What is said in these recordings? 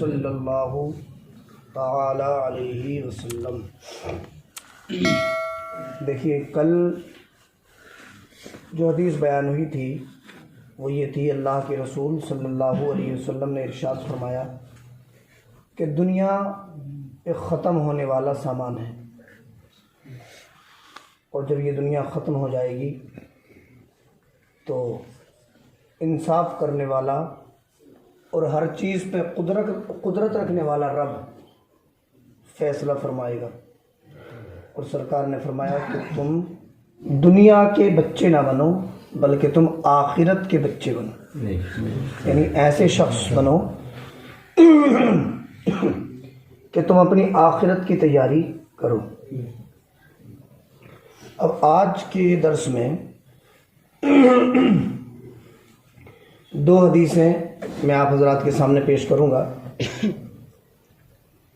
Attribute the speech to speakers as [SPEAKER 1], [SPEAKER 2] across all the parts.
[SPEAKER 1] صلی اللہ تعالی علیہ وسلم۔ دیکھیے، کل جو حدیث بیان ہوئی تھی وہ یہ تھی، اللہ کے رسول صلی اللہ علیہ وسلم نے ارشاد فرمایا کہ دنیا ایک ختم ہونے والا سامان ہے، اور جب یہ دنیا ختم ہو جائے گی تو انصاف کرنے والا اور ہر چیز پہ قدرت رکھنے والا رب فیصلہ فرمائے گا۔ اور سرکار نے فرمایا کہ تم دنیا کے بچے نہ بنو بلکہ تم آخرت کے بچے بنو، یعنی ایسے شخص بنو کہ تم اپنی آخرت کی تیاری کرو۔ اب آج کے درس میں دو حدیثیں میں آپ حضرات کے سامنے پیش کروں گا۔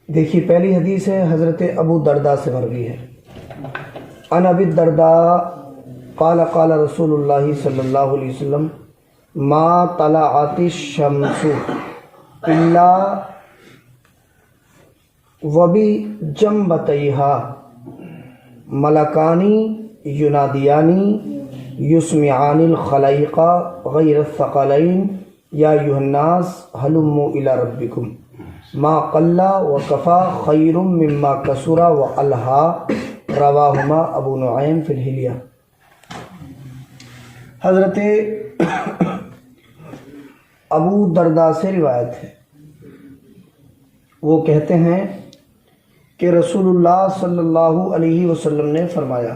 [SPEAKER 1] دیکھیے، پہلی حدیث ہے حضرت ابو درداء سے مروی ہے، عن ابی الدرداء قال قال رسول اللہ صلی اللہ علیہ وسلم ما طلعت الشمس الا وبجنبتیها ملکانی ینادیانی یسمعان الخلائق غیر الثقلین یا ایھا الناس ہلموا الی ربکم ما قل وکفا خیر مما کثر والہا، رواہما ابو نعیم فی الحلیہ۔ حضرت ابو درداء سے روایت ہے، وہ کہتے ہیں کہ رسول اللہ صلی اللہ علیہ وسلم نے فرمایا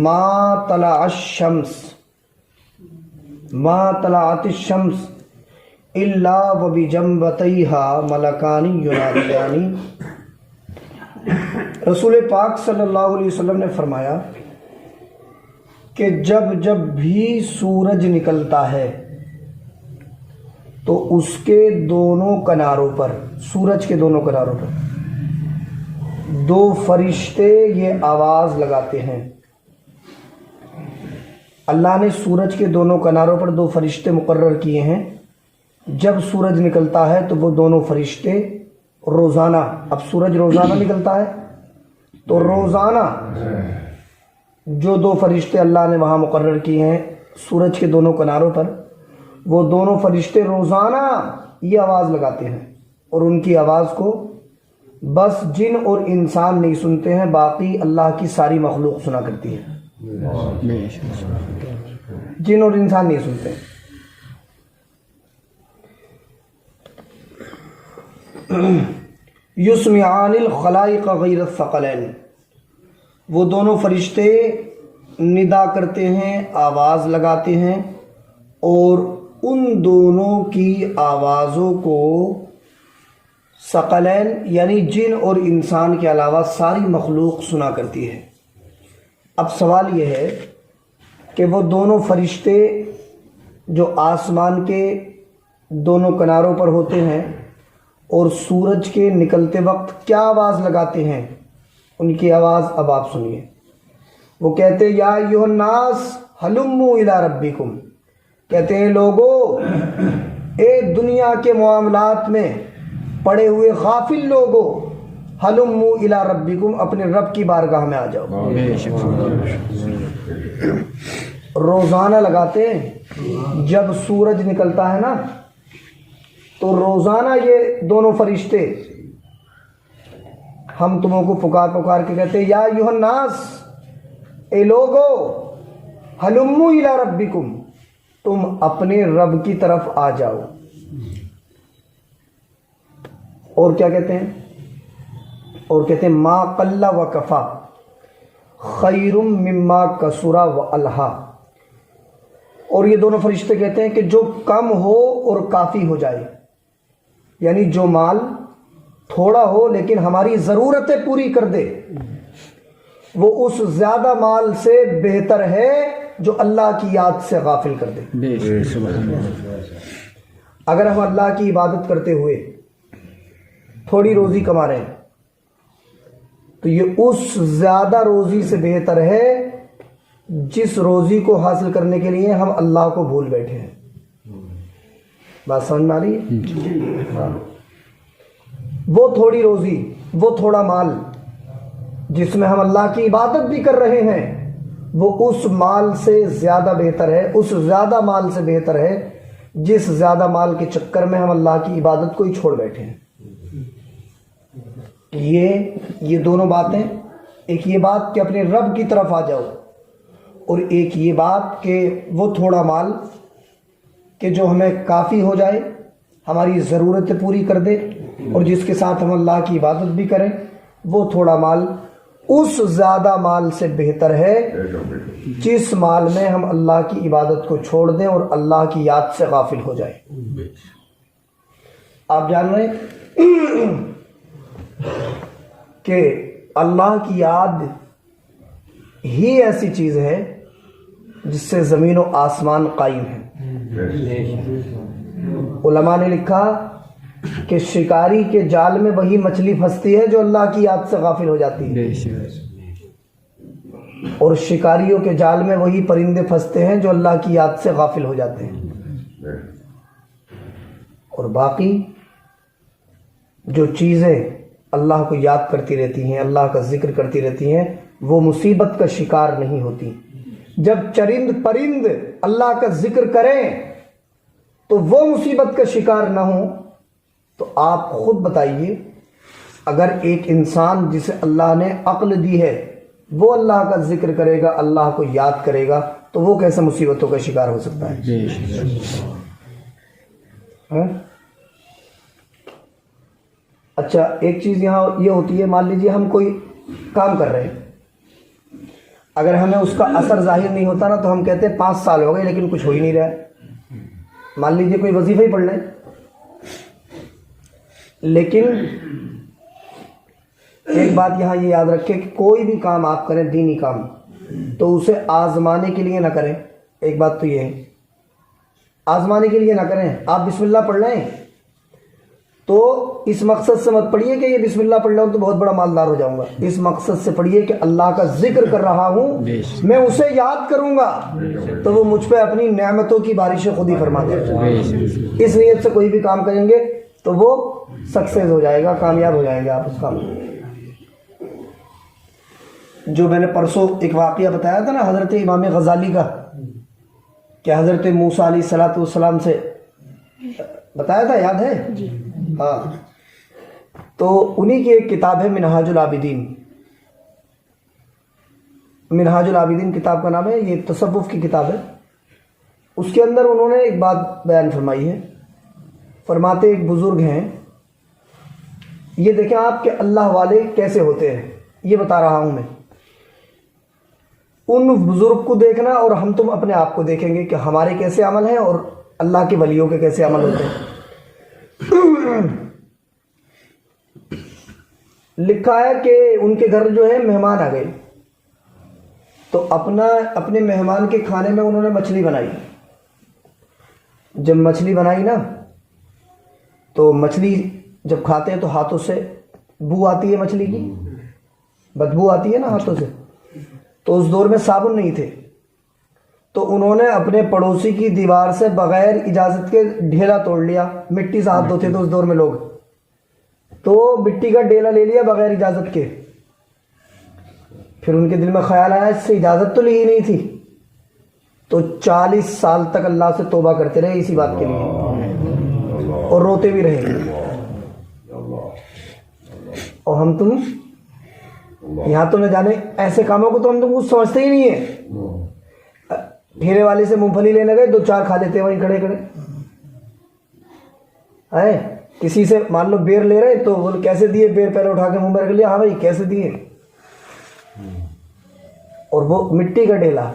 [SPEAKER 1] ما طلعت الشمس الا وبجنبتیها ملکان ینادیانی۔ رسول پاک صلی اللہ علیہ وسلم نے فرمایا کہ جب بھی سورج نکلتا ہے تو اس کے دونوں کناروں پر، سورج کے دونوں کناروں پر دو فرشتے یہ آواز لگاتے ہیں۔ اللہ نے سورج کے دونوں کناروں پر دو فرشتے مقرر کیے ہیں۔ جب سورج نکلتا ہے تو وہ دونوں فرشتے روزانہ، اب سورج روزانہ نکلتا ہے تو روزانہ جو دو فرشتے اللہ نے وہاں مقرر کیے ہیں سورج کے دونوں کناروں پر، وہ دونوں فرشتے روزانہ یہ آواز لگاتے ہیں، اور ان کی آواز کو بس جن اور انسان نہیں سنتے ہیں، باقی اللہ کی ساری مخلوق سنا کرتی ہے۔ جن اور انسان نہیں سنتے۔ یسمعان الخلائق غیر الثقلین، وہ دونوں فرشتے ندا کرتے ہیں، آواز لگاتے ہیں، اور ان دونوں کی آوازوں کو ثقلین یعنی جن اور انسان کے علاوہ ساری مخلوق سنا کرتی ہے۔ اب سوال یہ ہے کہ وہ دونوں فرشتے جو آسمان کے دونوں کناروں پر ہوتے ہیں اور سورج کے نکلتے وقت کیا آواز لگاتے ہیں، ان کی آواز اب آپ سنیے۔ وہ کہتے ہیں یا ایھا الناس ہلموا الی ربکم، کہتے ہیں لوگو، اے دنیا کے معاملات میں پڑے ہوئے غافل لوگو، ہلموا الی ربکم، اپنے رب کی بارگاہ میں آ جاؤ۔ روزانہ لگاتے ہیں، جب سورج نکلتا ہے نا تو روزانہ یہ دونوں فرشتے ہم تمہوں کو پکار کے کہتے ہیں یا ایھا الناس، اے لوگو، ہلموا الی ربکم، تم اپنے رب کی طرف آ جاؤ۔ اور کیا کہتے ہیں؟ اور کہتے ہیں ما قل وکفا خیر مما کثر والہا، اور یہ دونوں فرشتے کہتے ہیں کہ جو کم ہو اور کافی ہو جائے، یعنی جو مال تھوڑا ہو لیکن ہماری ضرورتیں پوری کر دے، وہ اس زیادہ مال سے بہتر ہے جو اللہ کی یاد سے غافل کر دے۔ اگر ہم اللہ کی عبادت کرتے ہوئے تھوڑی روزی کما رہے ہیں تو یہ اس زیادہ روزی سے بہتر ہے جس روزی کو حاصل کرنے کے لیے ہم اللہ کو بھول بیٹھے ہیں۔ بات سمجھ میں آ رہی ہے؟ ہاں۔ وہ تھوڑی روزی، وہ تھوڑا مال جس میں ہم اللہ کی عبادت بھی کر رہے ہیں، وہ اس مال سے زیادہ بہتر ہے، اس زیادہ مال سے بہتر ہے جس زیادہ مال کے چکر میں ہم اللہ کی عبادت کو ہی چھوڑ بیٹھے ہیں۔ یہ دونوں باتیں، ایک یہ بات کہ اپنے رب کی طرف آ جاؤ، اور ایک یہ بات کہ وہ تھوڑا مال کہ جو ہمیں کافی ہو جائے، ہماری ضرورتیں پوری کر دے، اور جس کے ساتھ ہم اللہ کی عبادت بھی کریں، وہ تھوڑا مال اس زیادہ مال سے بہتر ہے جس مال میں ہم اللہ کی عبادت کو چھوڑ دیں اور اللہ کی یاد سے غافل ہو جائیں۔ آپ جان رہے ہیں کہ اللہ کی یاد ہی ایسی چیز ہے جس سے زمین و آسمان قائم ہے۔ علماء نے لکھا کہ شکاری کے جال میں وہی مچھلی پھنستی ہے جو اللہ کی یاد سے غافل ہو جاتی ہے، اور شکاریوں کے جال میں وہی پرندے پھنستے ہیں جو اللہ کی یاد سے غافل ہو جاتے ہیں۔ اور باقی جو چیزیں اللہ کو یاد کرتی رہتی ہیں، اللہ کا ذکر کرتی رہتی ہیں، وہ مصیبت کا شکار نہیں ہوتی۔ جب چرند پرند اللہ کا ذکر کریں تو وہ مصیبت کا شکار نہ ہوں، تو آپ خود بتائیے، اگر ایک انسان جسے اللہ نے عقل دی ہے وہ اللہ کا ذکر کرے گا، اللہ کو یاد کرے گا، تو وہ کیسے مصیبتوں کا شکار ہو سکتا ہے؟ اچھا، ایک چیز یہاں یہ ہوتی ہے، مان لیجیے ہم کوئی کام کر رہے ہیں، اگر ہمیں اس کا اثر ظاہر نہیں ہوتا نا تو ہم کہتے ہیں 5 سال ہو گئے لیکن کچھ ہو ہی نہیں رہا ہے۔ مان لیجیے کوئی وظیفہ ہی پڑھ لیں، لیکن ایک بات یہاں یہ یاد رکھیں کہ کوئی بھی کام آپ کریں، دینی کام، تو اسے آزمانے کے لیے نہ کریں۔ ایک بات تو یہ ہے، آزمانے کے لیے نہ کریں۔ آپ بسم اللہ پڑھ لیں تو اس مقصد سے مت پڑھیے کہ یہ بسم اللہ پڑھ لوں تو بہت بڑا مالدار ہو جاؤں گا، اس مقصد سے پڑھیے کہ اللہ کا ذکر کر رہا ہوں، میں اسے یاد کروں گا تو وہ مجھ پہ اپنی نعمتوں کی بارشیں خود ہی فرما دے گا۔ اس نیت سے کوئی بھی کام کریں گے تو وہ سکسیز ہو جائے گا، کامیاب ہو جائیں گے آپ اس کام میں۔ جو میں نے پرسوں ایک واقعہ بتایا تھا نا حضرت امام غزالی کا، کہ حضرت موسیٰ علیہ الصلوۃ والسلام سے بتایا تھا، یاد ہے؟ ہاں، تو انہی کی ایک کتاب ہے منہاج العابدین۔ منہاج العابدین کتاب کا نام ہے، یہ تصوف کی کتاب ہے۔ اس کے اندر انہوں نے ایک بات بیان فرمائی ہے، فرماتے ایک بزرگ ہیں، یہ دیکھیں آپ کہ اللہ والے کیسے ہوتے ہیں، یہ بتا رہا ہوں میں۔ ان بزرگ کو دیکھنا اور ہم تم اپنے آپ کو دیکھیں گے کہ ہمارے کیسے عمل ہیں اور اللہ کے ولیوں کے کیسے عمل ہوتے ہیں۔ لکھا ہے کہ ان کے گھر جو ہے مہمان آ گئے، تو اپنے مہمان کے کھانے میں انہوں نے مچھلی بنائی۔ جب مچھلی بنائی نا تو مچھلی جب کھاتے ہیں تو ہاتھوں سے بو آتی ہے، مچھلی کی بدبو آتی ہے نا ہاتھوں سے، تو اس دور میں صابن نہیں تھے، تو انہوں نے اپنے پڑوسی کی دیوار سے بغیر اجازت کے ڈھیلا توڑ لیا۔ مٹی سے ہاتھ دھوتے تھے اس دور میں لوگ، تو مٹی کا ڈھیلا لے لیا بغیر اجازت کے۔ پھر ان کے دل میں خیال آیا اس سے اجازت تو لی ہی نہیں تھی، تو 40 سال تک اللہ سے توبہ کرتے رہے اسی بات کے لیے، اور روتے بھی رہے۔ اور ہم تم یہاں تو نہ جانے ایسے کاموں کو تو ہم تم کچھ سمجھتے ہی نہیں ہے۔ ٹھیلے والے سے مونگ پھلی لینے گئے، 2-4 کھا لیتے وہیں کھڑے کھڑے۔ کسی سے مان لو بیر لے رہے تو وہ کیسے دیے، بیر پہلے اٹھا کے منہ میں رکھ لیا، ہاں بھائی کیسے دیے، اور وہ مٹی کا ڈھیلا۔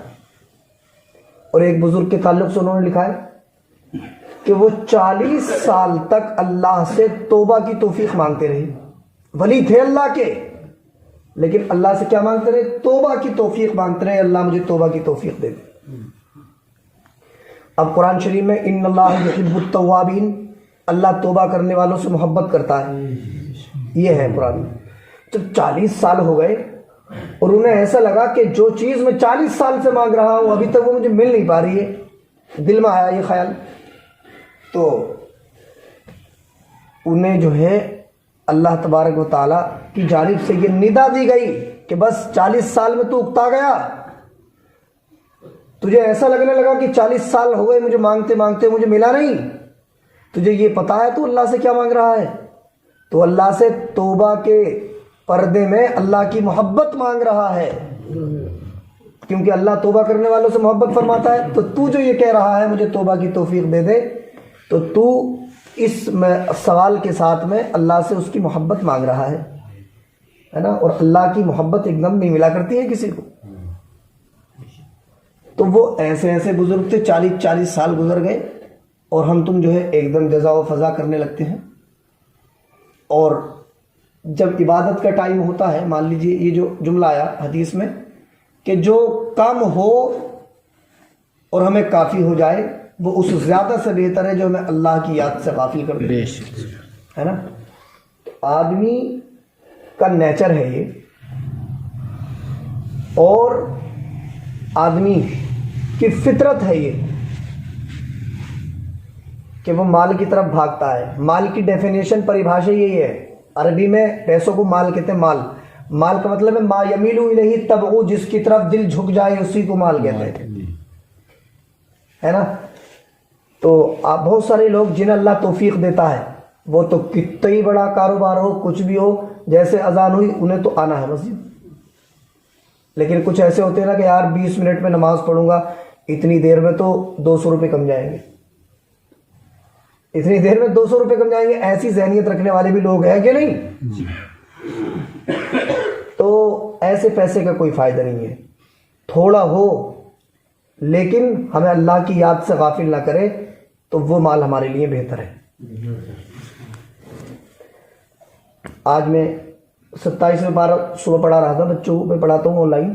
[SPEAKER 1] اور ایک بزرگ کے تعلق سے انہوں نے لکھا ہے کہ وہ 40 سال تک اللہ سے توبہ کی توفیق مانگتے رہے، ولی تھے اللہ کے، لیکن اللہ سے کیا مانگتے رہے؟ توبہ کی توفیق مانگتے رہے، اللہ مجھے توبہ کی توفیق دے دے۔ اب قرآن شریف میں ان اللہ یحب التوابین، اللہ توبہ کرنے والوں سے محبت کرتا ہے، یہ ہے قرآن۔ جب 40 سال ہو گئے اور انہیں ایسا لگا کہ جو چیز میں 40 سال سے مانگ رہا ہوں ابھی تک وہ مجھے مل نہیں پا رہی ہے، دل میں آیا یہ خیال، تو انہیں جو ہے اللہ تبارک و تعالیٰ کی جانب سے یہ ندا دی گئی کہ بس 40 سال میں تو اکتا گیا، تجھے ایسا لگنے لگا کہ 40 سال ہو گئے مجھے مانگتے مانگتے مجھے ملا نہیں، تجھے یہ پتا ہے تو اللہ سے کیا مانگ رہا ہے؟ تو اللہ سے توبہ کے پردے میں اللہ کی محبت مانگ رہا ہے، کیونکہ اللہ توبہ کرنے والوں سے محبت فرماتا ہے۔ تو تو جو یہ کہہ رہا ہے مجھے توبہ کی توفیق دے دے، تو تو اس سوال کے ساتھ میں اللہ سے اس کی محبت مانگ رہا ہے نا، اور اللہ کی محبت ایک دم نہیں ملا کرتی ہے کسی کو۔ تو وہ ایسے ایسے بزرگ تھے، 40 سال گزر گئے اور ہم تم جو ہے ایک دم جزا و فضا کرنے لگتے ہیں۔ اور جب عبادت کا ٹائم ہوتا ہے، مان لیجیے یہ جو جملہ آیا حدیث میں کہ جو کم ہو اور ہمیں کافی ہو جائے وہ اس زیادہ سے بہتر ہے جو ہمیں اللہ کی یاد سے غافل کر دے، ہے نا۔ تو آدمی کا نیچر ہے یہ، اور آدمی کی فطرت ہے یہ کہ وہ مال کی طرف بھاگتا ہے۔ مال کی ڈیفینیشن پریبھاشا یہی ہے، عربی میں پیسوں کو مال کہتے ہیں۔ مال کا مطلب ہے ما یمیل الیہ تبعو، جس کی طرف دل جھک جائے اسی کو مال کہتے ہیں، ہے نا۔ تو آپ بہت سارے لوگ جنہیں اللہ توفیق دیتا ہے وہ تو کتنا ہی بڑا کاروبار ہو، کچھ بھی ہو، جیسے اذان ہوئی انہیں تو آنا ہے مسجد، لیکن کچھ ایسے ہوتے ہیں نا کہ یار 20 منٹ میں نماز پڑھوں گا، اتنی دیر میں تو 200 روپے کم جائیں گے، اتنی دیر میں 200 روپے کم جائیں گے، ایسی ذہنیت رکھنے والے بھی لوگ ہیں کہ نہیں؟ تو ایسے پیسے کا کوئی فائدہ نہیں ہے، تھوڑا ہو لیکن ہمیں اللہ کی یاد سے غافل نہ کرے تو وہ مال ہمارے لیے بہتر ہے۔ آج میں 27 پارہ صبح پڑھا رہا تھا، بچوں کو میں پڑھاتا ہوں آن لائن،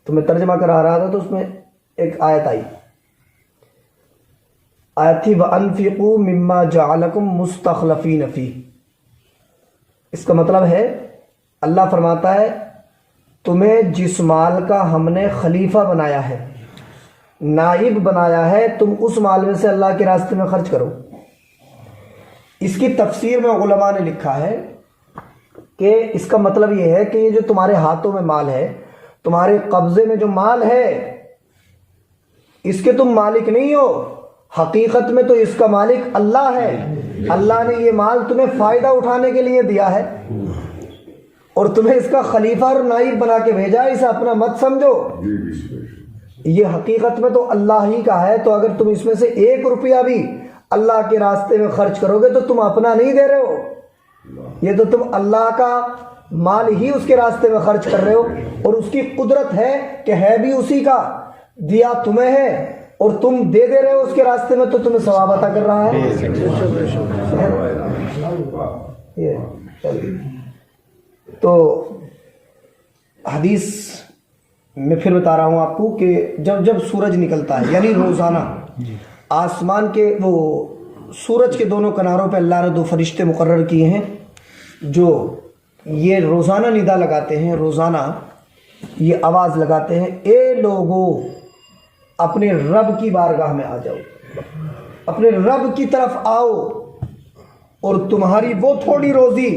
[SPEAKER 1] تو میں ترجمہ کرا رہا تھا، تو اس میں ایک آیت آئی، آیت تھی وَأَنفِقُوا مِمَّا جَعَلَكُمْ مُسْتَخْلَفِينَ فِيهِ۔ اس کا مطلب ہے اللہ فرماتا ہے تمہیں جس مال کا ہم نے خلیفہ بنایا ہے، نائب بنایا ہے، تم اس مال میں سے اللہ کے راستے میں خرچ کرو۔ اس کی تفسیر میں علماء نے لکھا ہے کہ اس کا مطلب یہ ہے کہ یہ جو تمہارے ہاتھوں میں مال ہے، تمہارے قبضے میں جو مال ہے، اس کے تم مالک نہیں ہو، حقیقت میں تو اس کا مالک اللہ ہے۔ اللہ نے یہ مال تمہیں فائدہ اٹھانے کے لیے دیا ہے اور تمہیں اس کا خلیفہ اور نائب بنا کے بھیجا، اسے اپنا مت سمجھو، یہ حقیقت میں تو اللہ ہی کا ہے۔ تو اگر تم اس میں سے 1 روپیہ بھی اللہ کے راستے میں خرچ کرو گے تو تم اپنا نہیں دے رہے ہو، یہ تو تم اللہ کا مال ہی اس کے راستے میں خرچ کر رہے ہو، اور اس کی قدرت ہے کہ ہے بھی اسی کا، دیا تمہیں ہے اور تم دے رہے ہو اس کے راستے میں، تو تمہیں ثواب عطا کر رہا ہے۔ تو حدیث میں پھر بتا رہا ہوں آپ کو کہ جب سورج نکلتا ہے، یعنی روزانہ آسمان کے وہ سورج کے دونوں کناروں پہ اللہ نے 2 فرشتے مقرر کیے ہیں جو یہ روزانہ ندا لگاتے ہیں، روزانہ یہ آواز لگاتے ہیں، اے لوگو اپنے رب کی بارگاہ میں آ جاؤ، اپنے رب کی طرف آؤ، اور تمہاری وہ تھوڑی روزی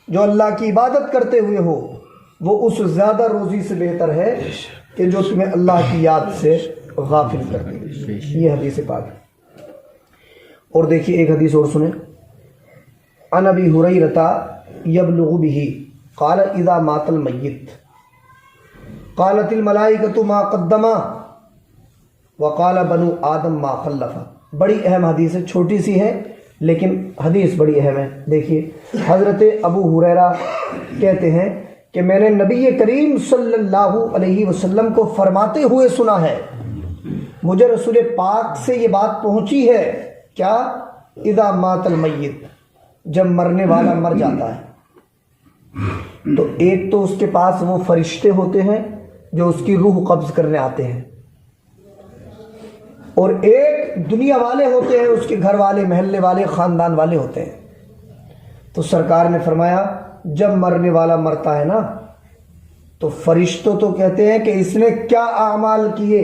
[SPEAKER 1] جو اللہ کی عبادت کرتے ہوئے ہو وہ اس زیادہ روزی سے بہتر ہے کہ جو تمہیں اللہ کی یاد سے غافل کر دے۔ یہ حدیث پاک ہے۔ اور دیکھیے ایک حدیث اور سنیں، عن ابی ہریرہ یبلغ به قال اذا مات المیت قالت الملائکۃ ما قدم وقال بنو آدم ما خلف۔ بڑی اہم حدیث ہے، چھوٹی سی ہے لیکن حدیث بڑی اہم ہے۔ دیکھیے حضرت ابو ہریرہ کہتے ہیں کہ میں نے نبی کریم صلی اللہ علیہ وسلم کو فرماتے ہوئے سنا ہے، مجھے رسول پاک سے یہ بات پہنچی ہے، کیا؟ اذا مات المیت، جب مرنے والا مر جاتا ہے تو ایک تو اس کے پاس وہ فرشتے ہوتے ہیں جو اس کی روح قبض کرنے آتے ہیں، اور ایک دنیا والے ہوتے ہیں، اس کے گھر والے، محلے والے، خاندان والے ہوتے ہیں۔ تو سرکار نے فرمایا جب مرنے والا مرتا ہے نا تو فرشتوں تو کہتے ہیں کہ اس نے کیا اعمال کیے،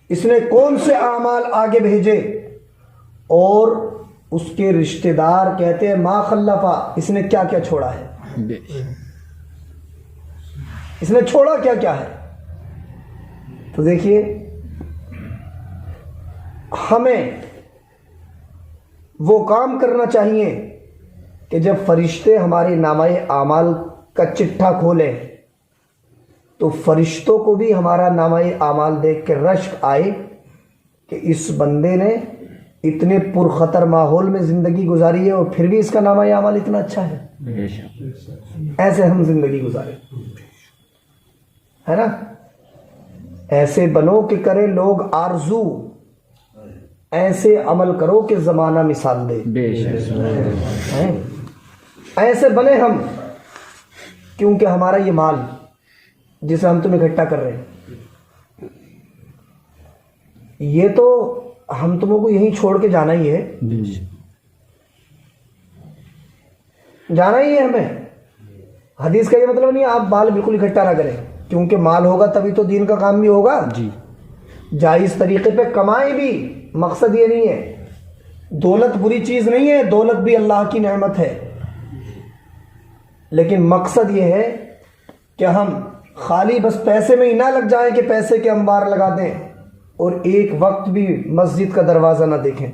[SPEAKER 1] اس نے کون سے اعمال آگے بھیجے، اور اس کے رشتہ دار کہتے ہیں ما خلفا، اس نے کیا کیا چھوڑا ہے، اس نے چھوڑا کیا کیا ہے۔ تو دیکھیے ہمیں وہ کام کرنا چاہیے کہ جب فرشتے ہمارے نامہ اعمال کا چٹھا کھولیں تو فرشتوں کو بھی ہمارا نامہ اعمال دیکھ کے رشک آئے کہ اس بندے نے اتنے پرخطر ماحول میں زندگی گزاری ہے اور پھر بھی اس کا نامہ اعمال اتنا اچھا ہے، ایسے ہم زندگی گزارے، ہے نا؟ ایسے بنو کہ کرے لوگ آرزو، ایسے عمل کرو کہ زمانہ مثال دے، ایسے بنے ہم، کیونکہ ہمارا یہ مال جسے ہم تم اکٹھا کر رہے ہیں یہ تو ہم تموں کو یہیں چھوڑ کے جانا ہی ہے، جانا ہی ہے ہمیں۔ حدیث کا یہ مطلب نہیں ہے آپ مال بالکل اکٹھا نہ کریں، کیونکہ مال ہوگا تبھی تو دین کا کام بھی ہوگا، جائز طریقے پہ کمائیں بھی، مقصد یہ نہیں ہے۔ دولت بری چیز نہیں ہے، دولت بھی اللہ کی نعمت ہے، لیکن مقصد یہ ہے کہ ہم خالی بس پیسے میں ہی نہ لگ جائیں کہ پیسے کے انبار لگا دیں اور ایک وقت بھی مسجد کا دروازہ نہ دیکھیں،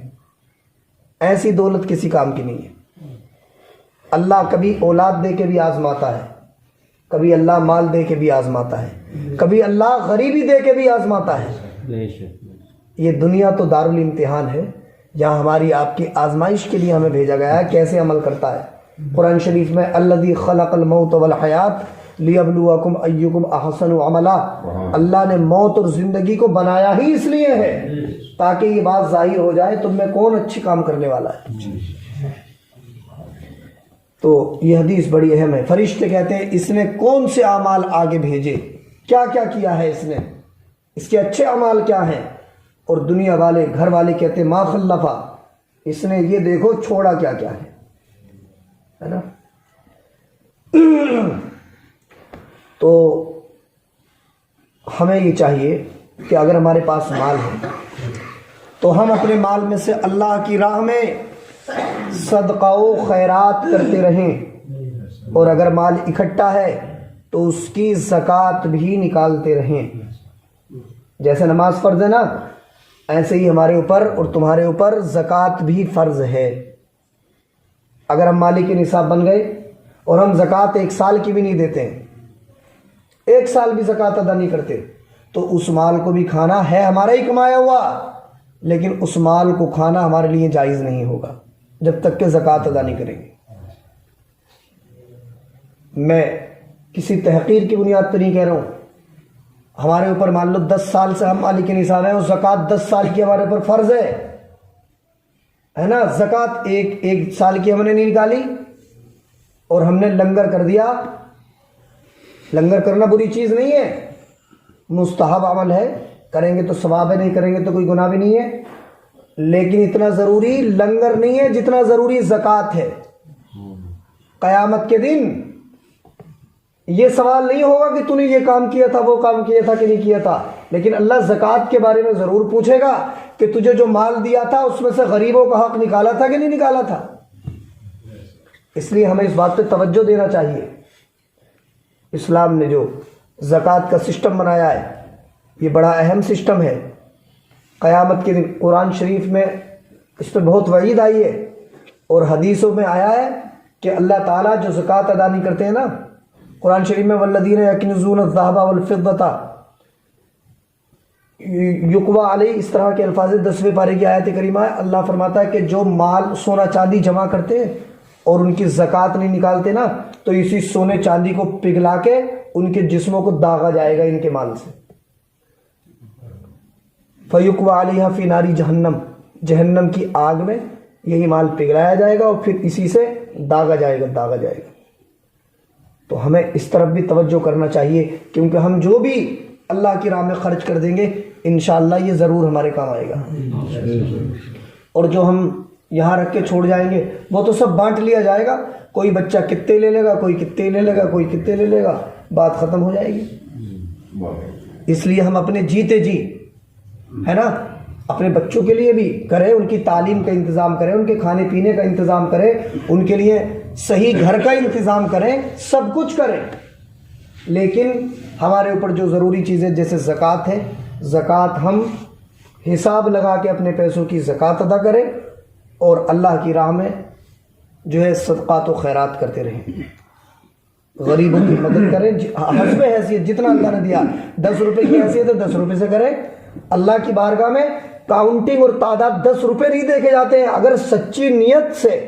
[SPEAKER 1] ایسی دولت کسی کام کی نہیں ہے۔ اللہ کبھی اولاد دے کے بھی آزماتا ہے، کبھی اللہ مال دے کے بھی آزماتا ہے، کبھی اللہ غریبی دے کے بھی آزماتا ہے۔ یہ دنیا تو دارالامتحان ہے جہاں ہماری آپ کی آزمائش کے لیے ہمیں بھیجا گیا ہے، کیسے عمل کرتا ہے۔ قرآن شریف میں الذی خلق الموت والحیات لیبلوکم ایکم احسن عملا، اللہ نے موت اور زندگی کو بنایا ہی اس لیے ہے تاکہ یہ بات ظاہر ہو جائے تم میں کون اچھی کام کرنے والا ہے۔ تو یہ حدیث بڑی اہم ہے۔ فرشتے کہتے ہیں اس نے کون سے اعمال آگے بھیجے، کیا کیا کیا ہے اس نے، اس کے اچھے اعمال کیا ہیں، اور دنیا والے گھر والے کہتے ہیں ما خلفا، اس نے یہ دیکھو چھوڑا کیا کیا ہے نا۔ تو ہمیں یہ چاہیے کہ اگر ہمارے پاس مال ہے تو ہم اپنے مال میں سے اللہ کی راہ میں صدقہ و خیرات کرتے رہیں، اور اگر مال اکٹھا ہے تو اس کی زکوٰۃ بھی نکالتے رہیں۔ جیسے نماز فرض ہے نا، ایسے ہی ہمارے اوپر اور تمہارے اوپر زکوٰۃ بھی فرض ہے۔ اگر ہم مالک نصاب بن گئے اور ہم زکوٰۃ 1 سال کی بھی نہیں دیتے، 1 سال بھی زکوٰۃ ادا نہیں کرتے، تو اس مال کو بھی کھانا ہے ہمارا ہی کمایا ہوا، لیکن اس مال کو کھانا ہمارے لیے جائز نہیں ہوگا جب تک کہ زکوٰۃ ادا نہیں کریں گے۔ میں کسی تحقیر کی بنیاد پر نہیں کہہ رہا ہوں، ہمارے اوپر مان لو 10 سال سے ہم مالک نصاب ہیں اور زکوٰۃ 10 سال کی ہمارے اوپر فرض ہے نا۔ زکوٰۃ ایک سال کی ہم نے نہیں نکالی اور ہم نے لنگر کر دیا۔ لنگر کرنا بری چیز نہیں ہے، مستحب عمل ہے، کریں گے تو ثواب ہے، نہیں کریں گے تو کوئی گناہ بھی نہیں ہے، لیکن اتنا ضروری لنگر نہیں ہے جتنا ضروری زکوٰۃ ہے۔ قیامت کے دن یہ سوال نہیں ہوگا کہ تو نے یہ کام کیا تھا، وہ کام کیا تھا کہ نہیں کیا تھا، لیکن اللہ زکوٰۃ کے بارے میں ضرور پوچھے گا کہ تجھے جو مال دیا تھا اس میں سے غریبوں کا حق نکالا تھا کہ نہیں نکالا تھا۔ اس لیے ہمیں اس بات پہ توجہ دینا چاہیے۔ اسلام نے جو زکوٰۃ کا سسٹم بنایا ہے یہ بڑا اہم سسٹم ہے۔ قیامت کے دن قرآن شریف میں اس پہ بہت وعید آئی ہے اور حدیثوں میں آیا ہے کہ اللہ تعالیٰ جو زکوٰۃ ادا نہیں کرتے ہیں نا، قرآن شریف میں والذین یکنزون الذھب والفضة یقویٰ علیہ، اس طرح کے الفاظ 10ویں پارے کی آیت کریمہ ہے۔ اللہ فرماتا ہے کہ جو مال سونا چاندی جمع کرتے ہیں اور ان کی زکوٰۃ نہیں نکالتے نا، تو اسی سونے چاندی کو پگھلا کے ان کے جسموں کو داغا جائے گا ان کے مال سے۔ فیقویٰ علیہا فی ناری جہنم، جہنم کی آگ میں یہی مال پگھلایا جائے گا اور پھر اسی سے داغا جائے گا۔ تو ہمیں اس طرف بھی توجہ کرنا چاہیے، کیونکہ ہم جو بھی اللہ کی راہ میں خرچ کر دیں گے انشاءاللہ یہ ضرور ہمارے کام آئے گا، اور جو ہم یہاں رکھ کے چھوڑ جائیں گے وہ تو سب بانٹ لیا جائے گا، کوئی بچہ کتے لے لے گا، کوئی کتے لے لے گا، کوئی کتے لے لے گا، بات ختم ہو جائے گی۔ اس لیے ہم اپنے جیتے جی، ہے نا، اپنے بچوں کے لیے بھی کریں، ان کی تعلیم کا انتظام کریں، ان کے کھانے پینے کا انتظام کریں، ان کے لیے صحیح گھر کا انتظام کریں، سب کچھ کریں۔ لیکن ہمارے اوپر جو ضروری چیزیں جیسے زکوٰۃ ہے، زکوٰۃ ہم حساب لگا کے اپنے پیسوں کی زکوٰۃ ادا کریں، اور اللہ کی راہ میں جو ہے صدقات و خیرات کرتے رہیں، غریبوں کی مدد کریں حسب حیثیت، جتنا اللہ نے دیا۔ 10 روپے کی حیثیت ہے 10 روپے سے کریں۔ اللہ کی بارگاہ میں کاؤنٹنگ اور تعداد 10 روپے نہیں دیکھے جاتے ہیں، اگر سچی نیت سے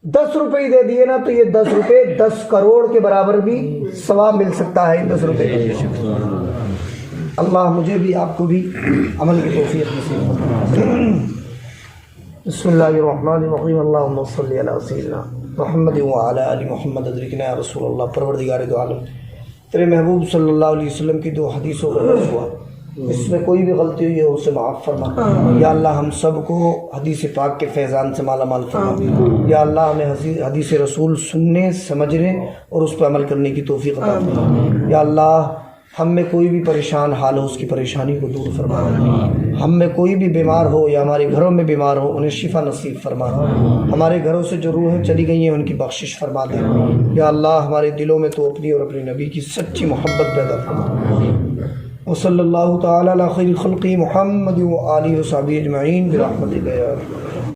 [SPEAKER 1] 10 روپے ہی دے دیے نا تو یہ 10 روپے 10 کروڑ کے برابر بھی ثواب مل سکتا ہے 10 روپے کا۔ اللہ مجھے بھی آپ کو بھی عمل کی توفیق نصیب فرمائے۔ بسم اللہ الرحمن الرحیم، اللہم صلی علی سیدنا محمد وعلی آل محمد، ادرکنا یا رسول اللہ۔ پروردگار دو عالم، تیرے محبوب صلی اللہ علیہ وسلم کی 2 حدیثوں کا درس ہوا، اس میں کوئی بھی غلطی ہوئی ہے اسے معاف فرما۔ یا اللہ ہم سب کو حدیث پاک کے فیضان سے مالا مال فرما۔ یا اللہ ہمیں حدیث رسول سننے، سمجھنے اور اس پہ عمل کرنے کی توفیق عطا فرما۔ یا اللہ ہم میں کوئی بھی پریشان حال ہو اس کی پریشانی کو دور فرما۔ ہم میں کوئی بھی بیمار ہو یا ہمارے گھروں میں بیمار ہو انہیں شفا نصیب فرما۔ ہمارے گھروں سے جو روحیں چلی گئی ہیں ان کی بخشش فرما دے۔ یا اللہ ہمارے دلوں میں تو اپنی اور اپنے نبی کی سچی محبت پیدا فرما۔ وصلی اللہ تعالی علی خیر خلقی محمد و آلہ و صحبہ اجمعین برحمتک یا ارحم۔